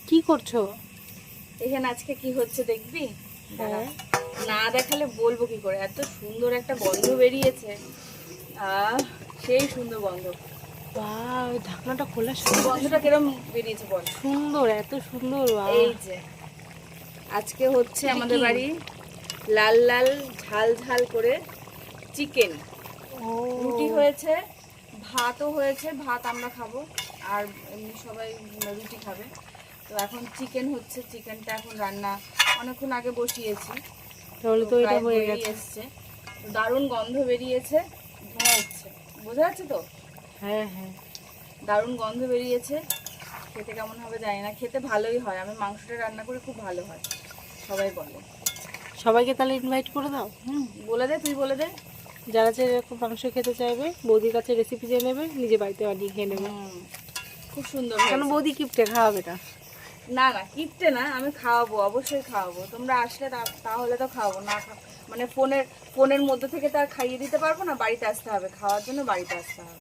কি করছো? এখানে আজকে কি হচ্ছে দেখবি? হ্যাঁ। না দেখালে বলবো কি করে, এত সুন্দর একটা গন্ধ বেরিয়েছে। আহ সেই সুন্দর গন্ধ। বাহ, ওই ঢাকনাটা খোলার সাথে সাথে গন্ধটা কিরম বেরিয়েছে বল। সুন্দর, এত সুন্দর। বাহ। এই যে আজকে হচ্ছে এটা আমাদের কি? বাড়ি লাল লাল ঝাল ঝাল করে চিকেন। ও, রুটি হয়েছে, ভাতও হয়েছে, ভাত আমরা খাবো আর এমনি সবাই রুটি খাবে। তো এখন চিকেন হচ্ছে, চিকেনটা এখন রান্না অনেকক্ষণ আগে বসিয়েছি, তাহলে তো তো এটা প্রায় হয়ে হয়েই গেছে। এসছে। তো দারুণ গন্ধ বেরিয়েছে, ধোঁয়া উঠছে, বোঝা যাচ্ছে তো? হ্যাঁ হ্যাঁ। দারুণ গন্ধ বেরিয়েছে। খেতে কেমন হবে জানি না, খেতে ভালোই হয়। আমি মাংসটা রান্না করে খুব ভালো হয়, সবাই বলে। সবাইকে তাহলে ইনভাইট করে দাও। বলে দে, তুই বলে দে। যারা যে এরকম মাংস খেতে চাইবে, বৌদির কাছে রেসিপি জেনে নেবে, নিজে বাড়িতে বানিয়ে খেয়ে নেবে। খুব সুন্দর কেন, হয়েছে। বৌদি কিপটে খাওয়াবে না? না না, কিপটে না, আমি খাওয়াবো, অবশ্যই খাওয়াবো। তোমরা আসলে তাহলে তো খাওয়াবো না। মানে ফোনের মধ্যে থেকে তো আর খাইয়ে দিতে পারবো না, বাড়িতে আসতে হবে খাওয়ার জন্য, বাড়িতে আসতে হবে।